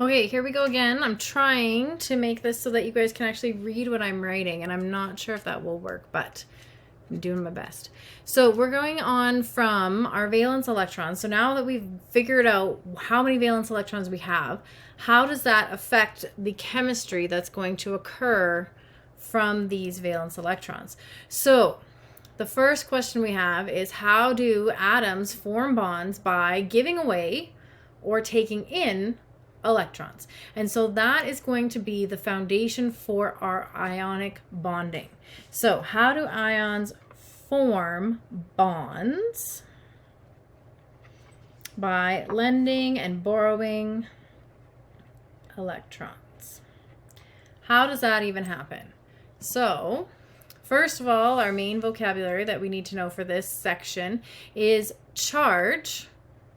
Okay, here we go again. I'm trying to make this so that you guys can actually read what I'm writing, and I'm not sure if that will work, but I'm doing my best. So we're going on from our valence electrons. So now that we've figured out how many valence electrons we have, how does that affect the chemistry that's going to occur from these valence electrons? So the first question we have is, how do atoms form bonds by giving away or taking in electrons? And so that is going to be the foundation for our ionic bonding. So how do ions form bonds? By lending and borrowing electrons. How does that even happen? So first of all, our main vocabulary that we need to know for this section is charge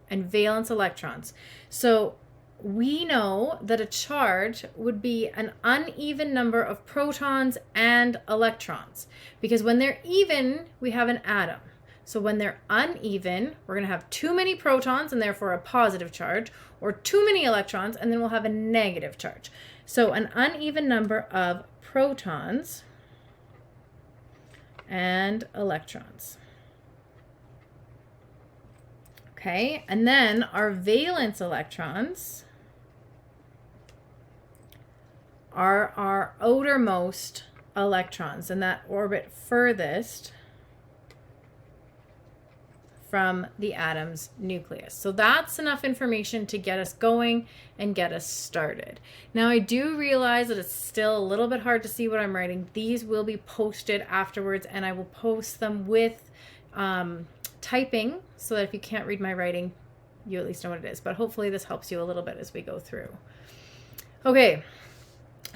and valence electrons. So we know that a charge would be an uneven number of protons and electrons, because when they're even, we have an atom. So when they're uneven, we're going to have too many protons and therefore a positive charge, or too many electrons and then we'll have a negative charge. So an uneven number of protons and electrons. Okay, and then our valence electrons are our outermost electrons, and that orbit furthest from the atom's nucleus. So that's enough information to get us going and get us started. Now I do realize that it's still a little bit hard to see what I'm writing. These will be posted afterwards, and I will post them with typing so that if you can't read my writing, you at least know what it is. But hopefully this helps you a little bit as we go through. Okay,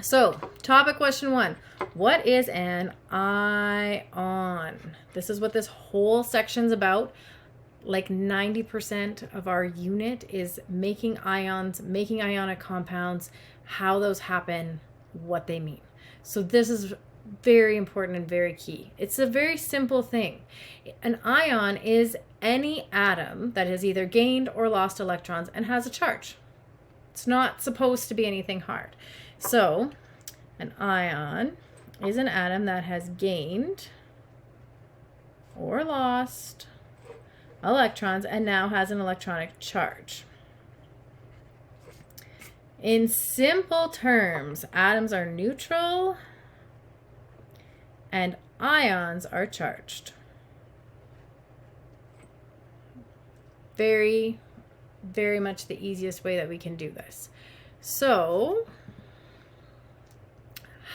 so topic question 1. What is an ion? This is what this whole section's about. Like 90% of our unit is making ions, making ionic compounds, how those happen, what they mean. So this is very important and very key. It's a very simple thing. An ion is any atom that has either gained or lost electrons and has a charge. It's not supposed to be anything hard. So an ion is an atom that has gained or lost electrons and now has an electronic charge. In simple terms, atoms are neutral and ions are charged. Very, very much the easiest way that we can do this. So,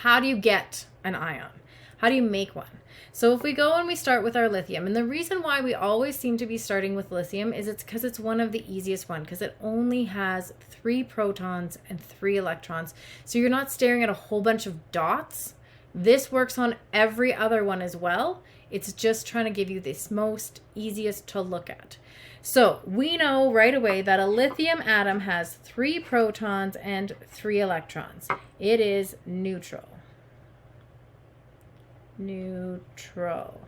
how do you get an ion? How do you make one? So if we go and we start with our lithium, and the reason why we always seem to be starting with lithium is it's because it's one of the easiest one, because it only has 3 protons and 3 electrons. So you're not staring at a whole bunch of dots. This works on every other one as well. It's just trying to give you this most easiest to look at. So we know right away that a lithium atom has 3 protons and 3 electrons. It is neutral. Neutral.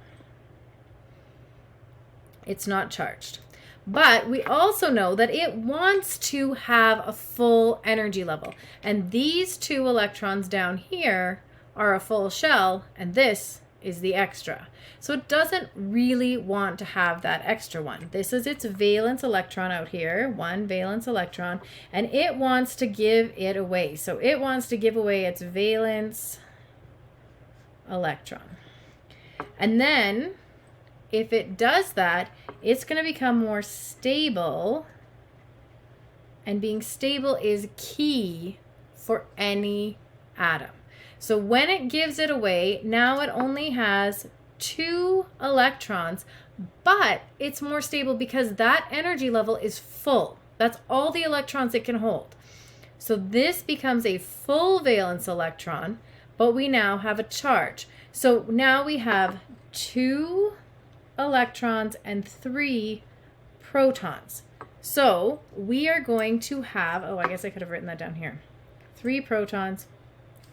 It's not charged. But we also know that it wants to have a full energy level. And these 2 electrons down here are a full shell, and this is the extra. So it doesn't really want to have that extra one. This is its valence electron out here, 1 valence electron, and it wants to give it away. So it wants to give away its valence electron. And then if it does that, it's going to become more stable, and being stable is key for any atom. So when it gives it away, now it only has 2 electrons, but it's more stable because that energy level is full. That's all the electrons it can hold. So this becomes a full valence electron, but we now have a charge. So now we have 2 electrons and 3 protons. So we are going to have, oh, I guess I could have written that down here. 3 protons,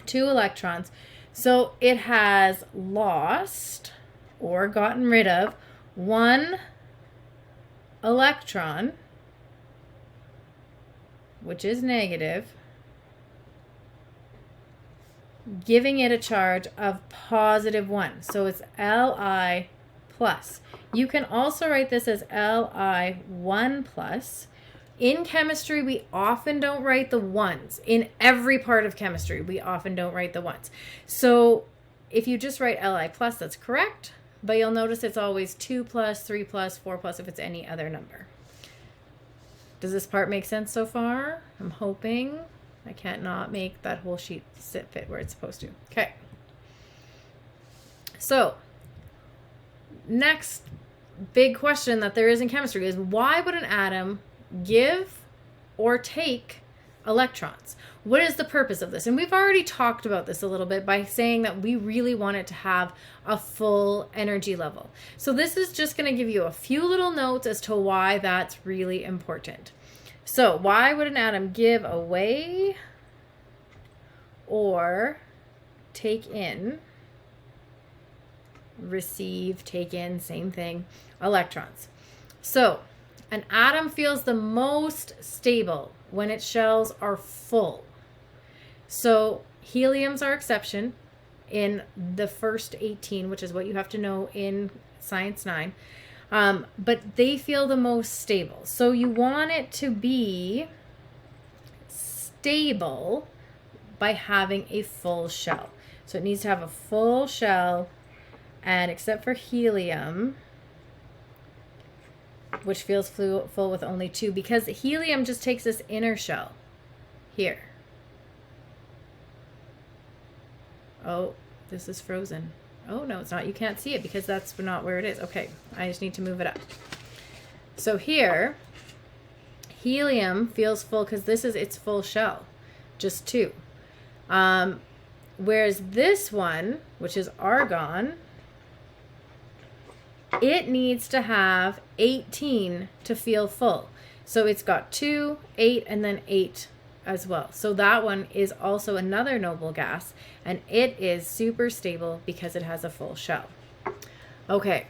2 electrons. So it has lost or gotten rid of 1 electron which is negative, giving it a charge of +1. So it's Li plus. You can also write this as Li1 plus. In chemistry, we often don't write the ones. In every part of chemistry, we often don't write the ones. So if you just write Li plus, that's correct. But you'll notice it's always 2 plus, 3 plus, 4 plus if it's any other number. Does this part make sense so far? I'm hoping. I can't not make that whole sheet fit where it's supposed to. Okay. So, next big question that there is in chemistry is, why would an atom give or take electrons? What is the purpose of this? And we've already talked about this a little bit by saying that we really want it to have a full energy level. So this is just going to give you a few little notes as to why that's really important. So why would an atom give away or take in, receive, take in, same thing, electrons? So an atom feels the most stable when its shells are full. So helium's our exception in the first 18, which is what you have to know in Science 9. But they feel the most stable. So you want it to be stable by having a full shell. So it needs to have a full shell, and except for helium, which feels full with only 2, because helium just takes this inner shell here. Oh, this is frozen. Oh, no, it's not. You can't see it because that's not where it is. Okay, I just need to move it up. So here, helium feels full because this is its full shell, just 2. Whereas this one, which is argon, it needs to have 18 to feel full. So it's got 2, 8, and then 8 as well. So that one is also another noble gas, and it is super stable because it has a full shell. Okay.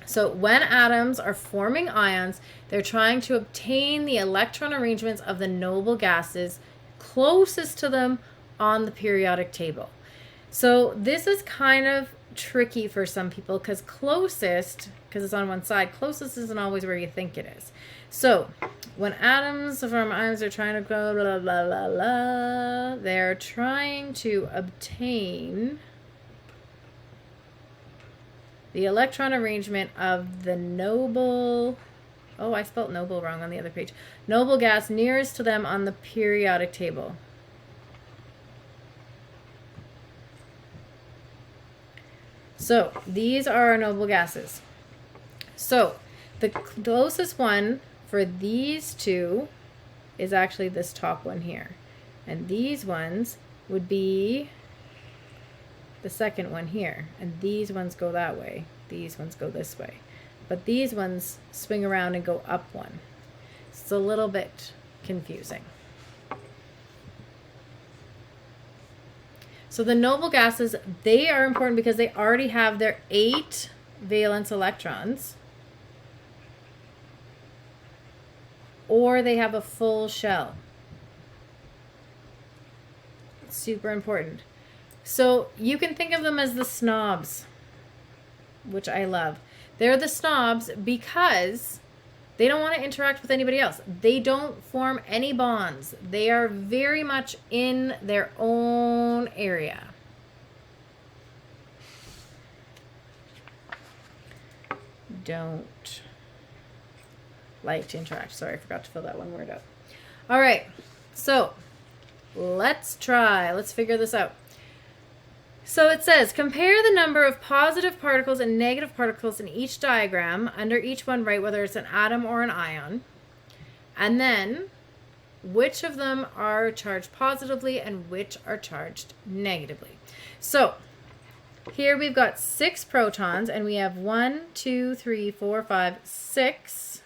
So when atoms are forming ions, they're trying to obtain the electron arrangements of the noble gases closest to them on the periodic table. So this is kind of tricky for some people because closest, because it's on one side, closest isn't always where you think it is. So when atoms from ions are trying to go blah, blah, blah, blah, they're trying to obtain the electron arrangement of the noble, oh, I spelled noble wrong on the other page, noble gas nearest to them on the periodic table. So these are our noble gases. So the closest one for these two is actually this top one here. And these ones would be the second one here. And these ones go that way. These ones go this way. But these ones swing around and go up one. It's a little bit confusing. So the noble gases, they are important because they already have their 8 valence electrons, or they have a full shell. It's super important. So you can think of them as the snobs, which I love. They're the snobs because they don't want to interact with anybody else. They don't form any bonds. They are very much in their own area. Don't like to interact. Sorry, I forgot to fill that one word out. All right, so let's try. Let's figure this out. So it says, compare the number of positive particles and negative particles in each diagram. Under each one, write whether it's an atom or an ion. And then, which of them are charged positively and which are charged negatively. So, here we've got 6 protons, and we have 1, 2, 3, 4, 5, 6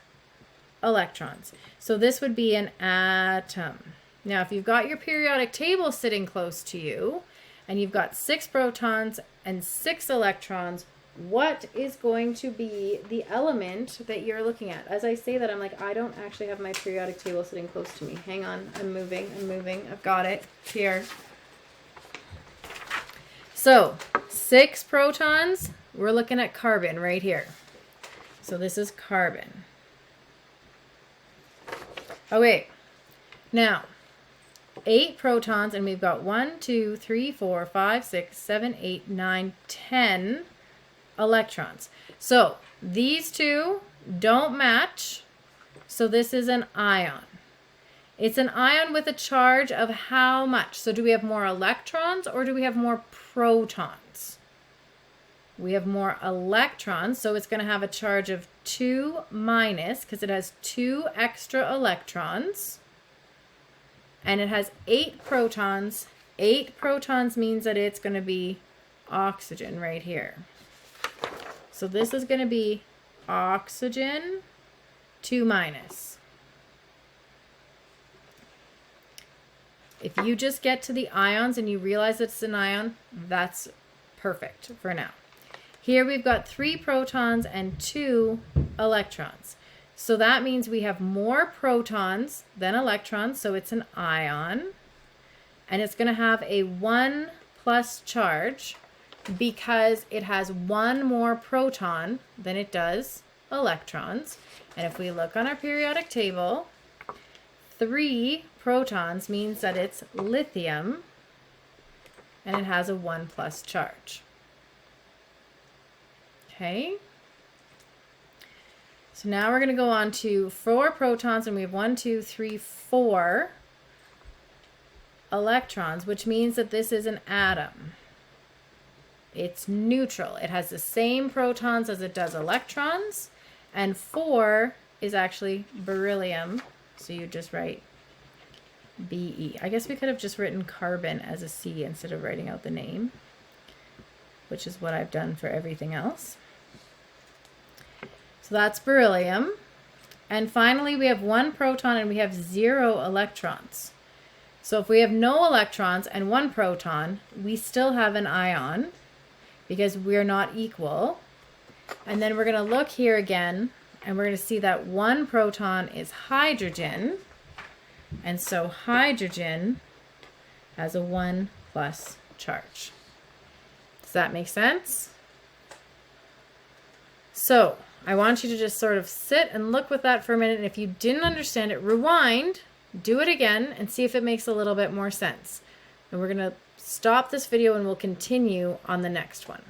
electrons. So this would be an atom. Now, if you've got your periodic table sitting close to you, and you've got 6 protons and 6 electrons, what is going to be the element that you're looking at? As I say that, I'm like, I don't actually have my periodic table sitting close to me. Hang on, I'm moving. I've got it here. So 6 protons, we're looking at carbon right here. So this is carbon. Okay, now 8 protons, and we've got 1, 2, 3, 4, 5, 6, 7, 8, 9, 10 electrons. So these two don't match. So this is an ion. It's an ion with a charge of how much? So do we have more electrons or do we have more protons? We have more electrons, so it's going to have a charge of 2 minus because it has 2 extra electrons. And it has 8 protons. 8 protons means that it's going to be oxygen right here. So this is going to be oxygen 2 minus. If you just get to the ions and you realize it's an ion, that's perfect for now. Here we've got 3 protons and 2 electrons. So that means we have more protons than electrons, so it's an ion. And it's going to have a 1 plus charge because it has 1 more proton than it does electrons. And if we look on our periodic table, 3 protons means that it's lithium, and it has a 1 plus charge. Okay. So now we're going to go on to 4 protons, and we have 1, 2, 3, 4 electrons, which means that this is an atom. It's neutral. It has the same protons as it does electrons, and 4 is actually beryllium. So you just write Be. I guess we could have just written carbon as a C instead of writing out the name, which is what I've done for everything else. So that's beryllium. And finally, we have 1 proton and we have 0 electrons. So if we have no electrons and 1 proton, we still have an ion because we're not equal. And then we're going to look here again, and we're going to see that 1 proton is hydrogen. And so hydrogen has a 1 plus charge. Does that make sense? So I want you to just sort of sit and look with that for a minute. And if you didn't understand it, rewind, do it again, and see if it makes a little bit more sense. And we're going to stop this video and we'll continue on the next one.